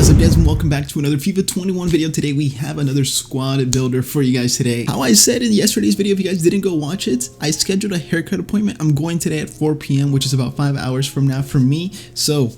What is up, guys, and welcome back to another FIFA 21 video. Today we have another squad builder for you guys today. How I said in yesterday's video, if you guys didn't go watch it, I scheduled a haircut appointment. I'm going today at 4 p.m, which is about 5 hours from now for me. So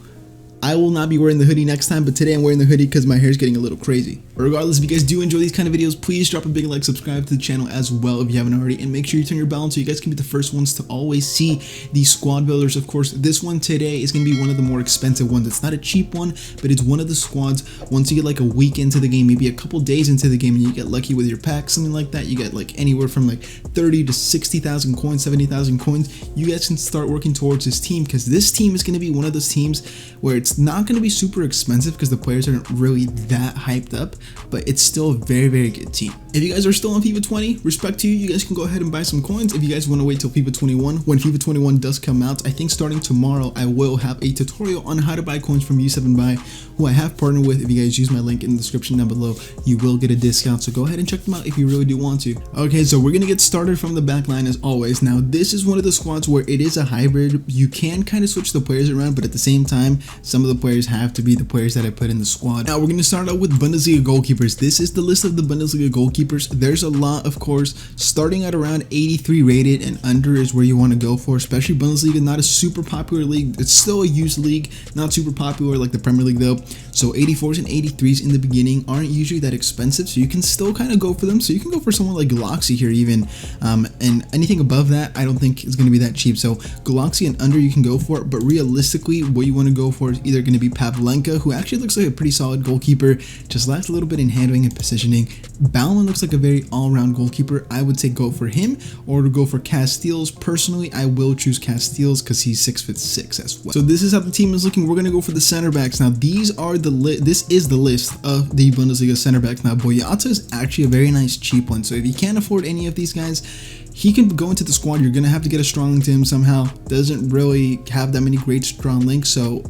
I will not be wearing the hoodie next time, but today I'm wearing the hoodie because my hair is getting a little crazy. But regardless, if you guys do enjoy these kind of videos, please drop a big like, subscribe to the channel as well if you haven't already, and make sure you turn your bell on so you guys can be the first ones to always see these squad builders. Of course, this one today is going to be one of the more expensive ones. It's not a cheap one, but it's one of the squads. Once you get like a week into the game, maybe a couple days into the game, and you get lucky with your pack, something like that, you get like anywhere from like 30 to 60,000 coins, 70,000 coins, you guys can start working towards this team, because this team is going to be one of those teams where it's not going to be super expensive because the players aren't really that hyped up, but it's still a very, very good team. If you guys are still on FIFA 20, respect to you. You guys can go ahead and buy some coins. If you guys want to wait till FIFA 21, when FIFA 21 does come out, I think starting tomorrow, I will have a tutorial on how to buy coins from U7Buy, who I have partnered with. If you guys use my link in the description down below, you will get a discount. So go ahead and check them out if you really do want to. Okay, so we're going to get started from the back line as always. Now, this is one of the squads where it is a hybrid. You can kind of switch the players around, but at the same time, some of the players have to be the players that I put in the squad. Now, we're going to start out with Bundesliga goalkeepers. This is the list of the Bundesliga goalkeepers. There's a lot, of course. Starting at around 83 rated and under is where you want to go for, especially Bundesliga, not a super popular league. It's still a used league, not super popular like the Premier League though. So 84s and 83s in the beginning aren't usually that expensive, so you can still kind of go for them. So you can go for someone like Galaxy here even, and anything above that I don't think is going to be that cheap. So Galaxy and under you can go for it, but realistically what you want to go for is either going to be Pavlenka, who actually looks like a pretty solid goalkeeper, just lacks a little bit in handling and positioning. Bauman looks like a very all-round goalkeeper. I would say go for him, or to go for Casteels. Personally, I will choose Casteels because he's 6'6" as well. So this is how the team is looking. We're going to go for the center backs. Now these are this is the list of the Bundesliga center backs. Now Boyata is actually a very nice cheap one, so if you can't afford any of these guys, he can go into the squad. You're going to have to get a strong link to him somehow. Doesn't really have that many great strong links, so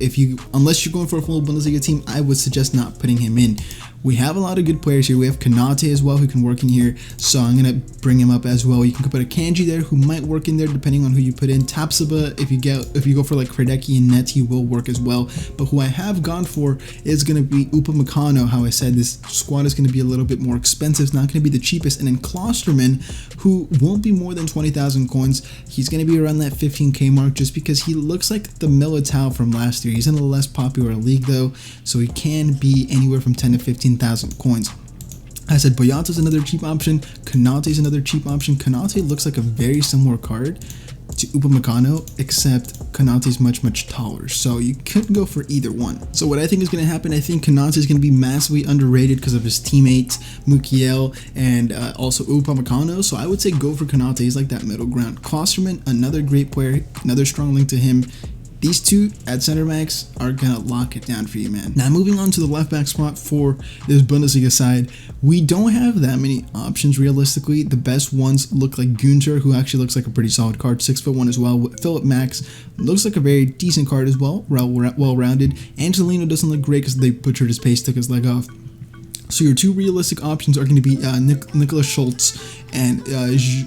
unless you're going for a full Bundesliga team, I would suggest not putting him in. We have a lot of good players here. We have Kanate as well, who can work in here, so I'm going to bring him up as well. You can put a Kanji there who might work in there depending on who you put in. Tapsoba, if you go for like Kredeki and Net, he will work as well. But who I have gone for is going to be Upamecano. How I said, this squad is going to be a little bit more expensive. It's not going to be the cheapest. And then Klosterman, who won't be more than 20,000 coins. He's going to be around that 15k mark just because he looks like the Militao from last year. He's in a less popular league though, so he can be anywhere from 10 to 15,000 coins. I said Boyata is another cheap option. Kanate is another cheap option. Kanate looks like a very similar card to Upamecano, except Kanate is much taller, so you could go for either one. So what I think is going to happen, I think Kanate is going to be massively underrated because of his teammates Mukiel and also Upamecano, so I would say go for Kanate. He's like that middle ground. Klosterman, another great player, another strong link to him. These two at center backs are going to lock it down for you, man. Now, moving on to the left back spot for this Bundesliga side, we don't have that many options realistically. The best ones look like Günther, who actually looks like a pretty solid card, 6'1" as well. Philip Max looks like a very decent card as well, well-rounded. Angelino doesn't look great because they butchered his pace, took his leg off. So your two realistic options are going to be Nicholas Schultz and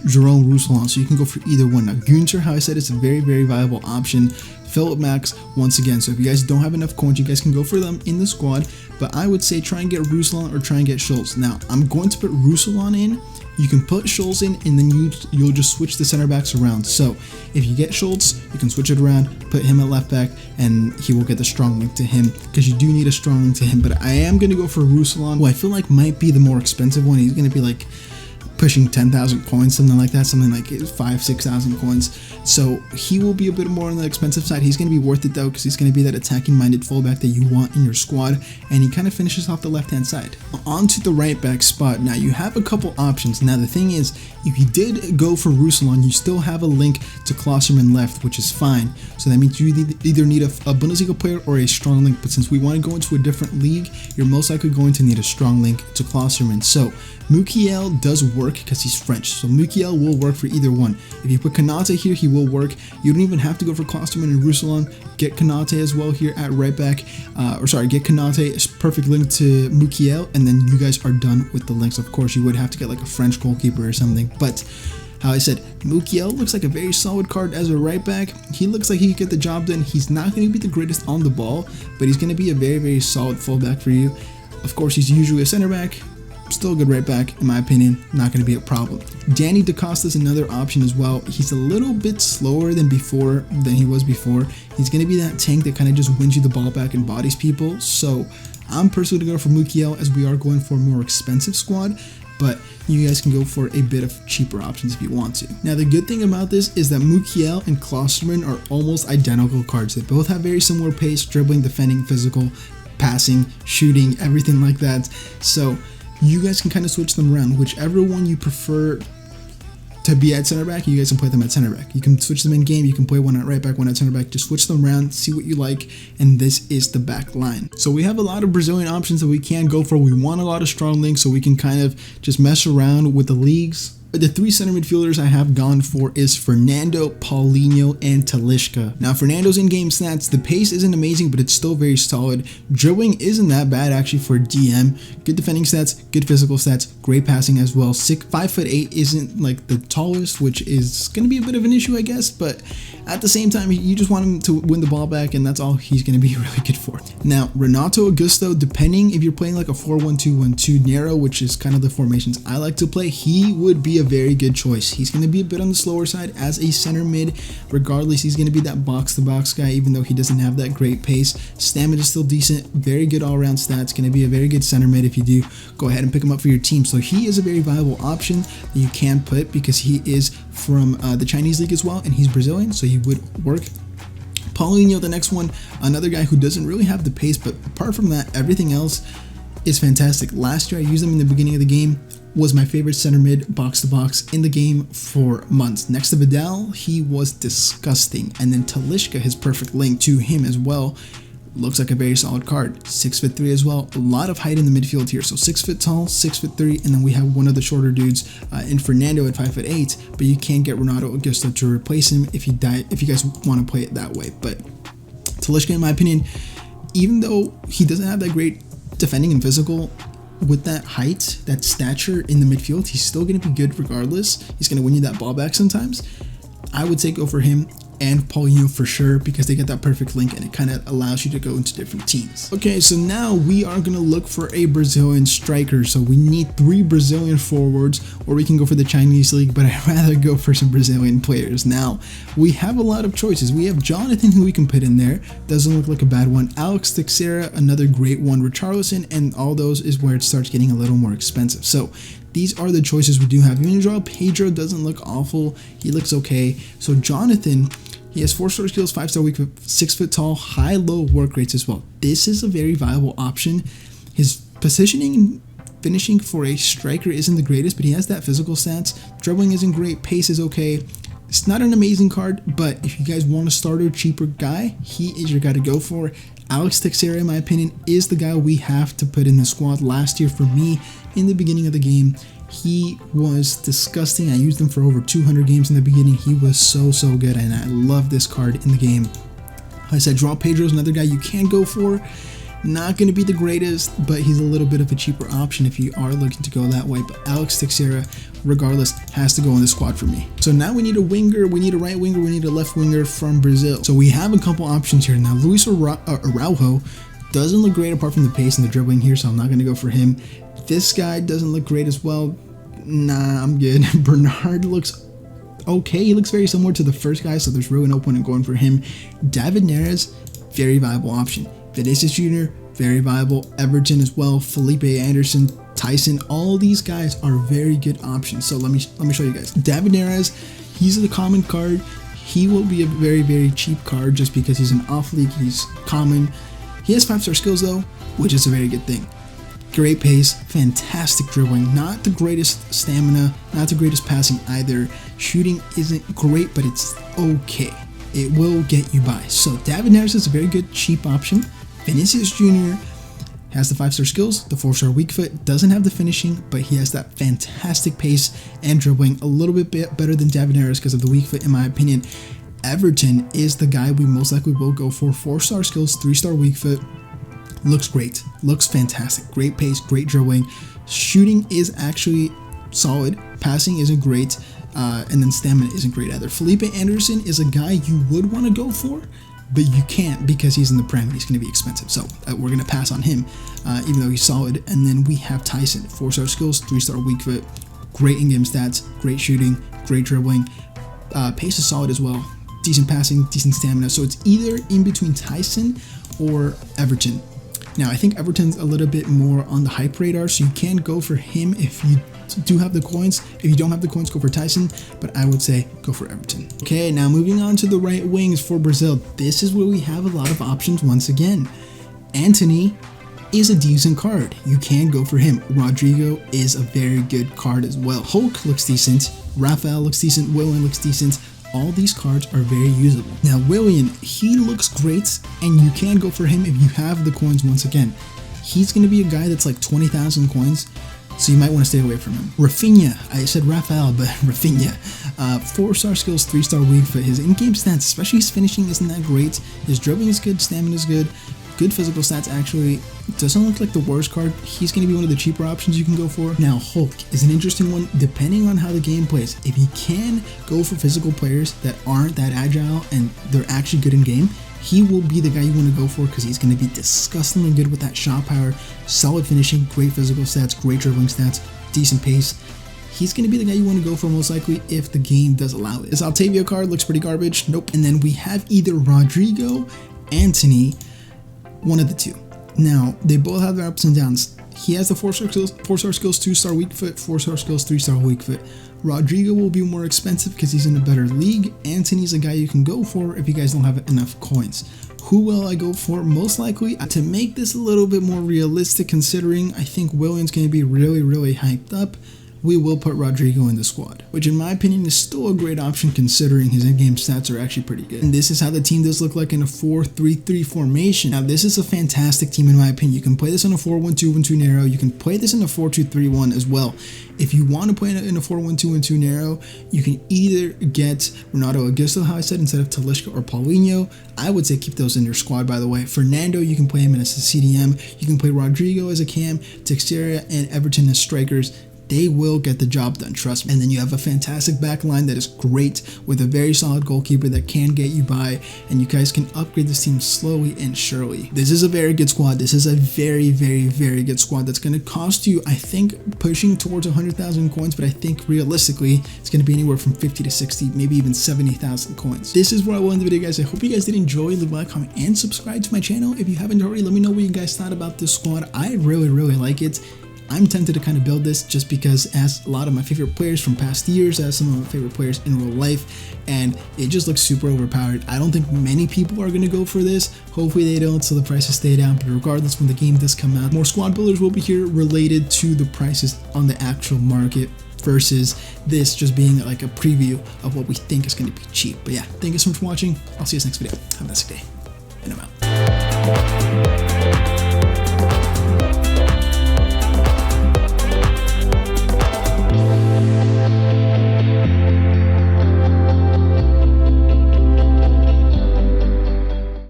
Jerome Rousselon. So you can go for either one. Now Günther, how I said, is a very, very viable option. Philip Max, once again, so if you guys don't have enough coins, you guys can go for them in the squad, but I would say try and get Rousselon or try and get Schultz. Now, I'm going to put Rousselon in. You can put Schultz in, and then you'll just switch the center backs around. So if you get Schultz, you can switch it around, put him at left back, and he will get the strong link to him, because you do need a strong link to him. But I am going to go for Rousselon, who I feel like might be the more expensive one. He's going to be like pushing 10,000 coins, something like that, something like 5,000-6,000 coins. So he will be a bit more on the expensive side. He's going to be worth it though, because he's going to be that attacking-minded fullback that you want in your squad, and he kind of finishes off the left-hand side. On to the right-back spot. Now you have a couple options. Now the thing is, if you did go for Rousselon, you still have a link to Klosterman left, which is fine. So that means you either need a Bundesliga player or a strong link. But since we want to go into a different league, you're most likely going to need a strong link to Klosterman. So Mukiel does work because he's French, so Mukiel will work for either one. If you put Kanate here, he will work. You don't even have to go for Klosterman and Rousselon. Get Kanate as well here at right back, get Kanate, perfect link to Mukiel, and then you guys are done with the links. Of course, you would have to get like a French goalkeeper or something, but How I said, Mukiel looks like a very solid card as a right back. He looks like he could get the job done. He's not going to be the greatest on the ball, but he's going to be a very, very solid fullback for you. Of course, he's usually a center back. Still a good right back, in my opinion. Not going to be a problem. Danny DaCosta is another option as well. He's a little bit slower than he was before. He's going to be that tank that kind of just wins you the ball back and bodies people. So I'm personally going to go for Mukiel, as we are going for a more expensive squad, but you guys can go for a bit of cheaper options if you want to. Now, the good thing about this is that Mukiel and Klosterman are almost identical cards. They both have very similar pace, dribbling, defending, physical, passing, shooting, everything like that. So you guys can kind of switch them around. Whichever one you prefer to be at center back, you guys can play them at center back. You can switch them in game. You can play one at right back, one at center back. Just switch them around, see what you like, and this is the back line. So we have a lot of Brazilian options that we can go for. We want a lot of strong links, so we can kind of just mess around with the leagues. The three center midfielders I have gone for is Fernando, Paulinho, and Talisca. Now, Fernando's in-game stats, the pace isn't amazing, but it's still very solid. Dribbling isn't that bad actually for DM. Good defending stats, good physical stats, great passing as well. 5'8" isn't like the tallest, which is going to be a bit of an issue, I guess, but at the same time, you just want him to win the ball back, and that's all he's going to be really good for. Now, Renato Augusto, depending if you're playing like a 4-1-2-1-2 narrow, which is kind of the formations I like to play, he would be a very good choice. He's going to be a bit on the slower side as a center mid. Regardless, he's going to be that box-to-box guy, even though he doesn't have that great pace. Stamina is still decent, very good all-around stats, going to be a very good center mid if you do go ahead and pick him up for your team. So he is a very viable option that you can put because he is from the Chinese league as well, and he's Brazilian, so he would work. Paulinho, the next one, another guy who doesn't really have the pace, but apart from that, everything else is fantastic. Last year, I used him in the beginning of the game. Was my favorite center mid box to box in the game for months. Next to Vidal, he was disgusting. And then Talisca, his perfect link to him as well, looks like a very solid card. 6'3" as well. A lot of height in the midfield here. So 6 foot tall, 6'3", and then we have one of the shorter dudes in Fernando at 5'8". But you can't get Renato Augusto to replace him if you guys want to play it that way. But Talisca, in my opinion, even though he doesn't have that great defending and physical, with that height, that stature in the midfield, he's still going to be good regardless. He's going to win you that ball back sometimes. I would say go for him and Paulinho for sure, because they get that perfect link and it kind of allows you to go into different teams. Okay, so now we are going to look for a Brazilian striker. So we need 3 Brazilian forwards, or we can go for the Chinese league, but I'd rather go for some Brazilian players. Now, we have a lot of choices. We have Jonathan, who we can put in there. Doesn't look like a bad one. Alex Teixeira, another great one. Richarlison, and all those is where it starts getting a little more expensive. So these are the choices we do have. Even João Pedro doesn't look awful. He looks okay. So Jonathan, he has 4-star skills, 5-star weak foot, 6 foot tall, high-low work rates as well. This is a very viable option. His positioning and finishing for a striker isn't the greatest, but he has that physical stats. Dribbling isn't great. Pace is okay. It's not an amazing card, but if you guys want a starter, cheaper guy, he is your guy to go for. Alex Teixeira, in my opinion, is the guy we have to put in the squad. Last year for me, in the beginning of the game, he was disgusting. I used him for over 200 games in the beginning. He was so good, and I love this card in the game. I said João Pedro is another guy you can go for. Not going to be the greatest, but he's a little bit of a cheaper option if you are looking to go that way. But Alex Teixeira, regardless, has to go in the squad for me. So now we need a winger, we need a right winger, we need a left winger from Brazil. So we have a couple options here. Now, Luis Araujo doesn't look great apart from the pace and the dribbling here, so I'm not going to go for him. This guy doesn't look great as well. Nah, I'm good. Bernard looks okay. He looks very similar to the first guy, so there's really no point in going for him. David Neres, very viable option. Vinicius Jr., very viable. Everton as well. Felipe Anderson, Tyson, all these guys are very good options. So let me show you guys. David Neres, he's the common card. He will be a very cheap card just because he's an off league. He's common. He has 5-star skills though, which is a very good thing. Great pace, fantastic dribbling, not the greatest stamina, not the greatest passing either. Shooting isn't great, but it's okay. It will get you by. So David Neres is a very good cheap option. Vinicius Jr. has the 5-star skills, the 4-star weak foot, doesn't have the finishing, but he has that fantastic pace and dribbling, a little bit better than David Neres because of the weak foot in my opinion. Everton is the guy we most likely will go for. 4-star skills, 3-star weak foot. Looks great, looks fantastic, great pace, great dribbling. Shooting is actually solid, passing isn't great. and then stamina isn't great either. Felipe Anderson is a guy you would want to go for, but you can't because he's in the Prem and he's going to be expensive. So we're going to pass on him, even though he's solid. And then we have Tyson, 4-star skills, 3-star weak foot, great in-game stats, great shooting, great dribbling. Pace is solid as well. Decent passing, decent stamina. So it's either in between Tyson or Everton. Now, I think Everton's a little bit more on the hype radar, so you can go for him if you do have the coins. If you don't have the coins, go for Tyson, but I would say go for Everton. Okay, now moving on to the right wings for Brazil. This is where we have a lot of options once again. Antony is a decent card. You can go for him. Rodrigo is a very good card as well. Hulk looks decent. Rafael looks decent. Willian looks decent. All these cards are very usable. Now, Willian, he looks great, and you can go for him if you have the coins once again. He's going to be a guy that's like 20,000 coins, so you might want to stay away from him. Rafinha, I said Rafael, but Rafinha. 4-star skills, 3-star weak foot. His in-game stats, especially his finishing, isn't that great. His dribbling is good, stamina is good. Good physical stats, actually. Doesn't look like the worst card. He's going to be one of the cheaper options you can go for. Now, Hulk is an interesting one depending on how the game plays. If you can go for physical players that aren't that agile and they're actually good in game, he will be the guy you want to go for because he's going to be disgustingly good with that shot power, solid finishing, great physical stats, great dribbling stats, decent pace. He's going to be the guy you want to go for most likely if the game does allow it. This Altavia card looks pretty garbage. Nope. And then we have either Rodrigo, Antony, one of the two. Now, they both have their ups and downs. He has the 4-star skills, 2-star weak foot, 4-star skills, 3-star weak foot. Rodrigo will be more expensive because he's in a better league. Antony's a guy you can go for if you guys don't have enough coins. Who will I go for? Most likely, to make this a little bit more realistic, considering I think Willian's going to be really, really hyped up, we will put Rodrigo in the squad, which in my opinion is still a great option considering his in-game stats are actually pretty good. And this is how the team does look like in a 4-3-3 formation. Now, this is a fantastic team in my opinion. You can play this in a 4-1-2-1-2 narrow. You can play this in a 4-2-3-1 as well. If you want to play in a 4-1-2-1-2 narrow, you can either get Renato Augusto, how I said, instead of Talisca or Paulinho. I would say keep those in your squad, by the way. Fernando, you can play him as a CDM. You can play Rodrigo as a cam, Teixeira and Everton as strikers. They will get the job done, trust me. And then you have a fantastic back line that is great with a very solid goalkeeper that can get you by, and you guys can upgrade this team slowly and surely. This is a very good squad. This is a very, very, very good squad that's going to cost you, I think, pushing towards 100,000 coins, but I think realistically, it's going to be anywhere from 50 to 60, maybe even 70,000 coins. This is where I will end the video, guys. I hope you guys did enjoy. Leave a like, comment, and subscribe to my channel. If you haven't already, let me know what you guys thought about this squad. I really, really like it. I'm tempted to kind of build this just because it has a lot of my favorite players from past years, it has some of my favorite players in real life, and it just looks super overpowered. I don't think many people are going to go for this. Hopefully they don't, so the prices stay down, but regardless, when the game does come out, more squad builders will be here related to the prices on the actual market versus this just being like a preview of what we think is going to be cheap. But yeah, thank you so much for watching. I'll see you guys next video. Have a nice day, and I'm out.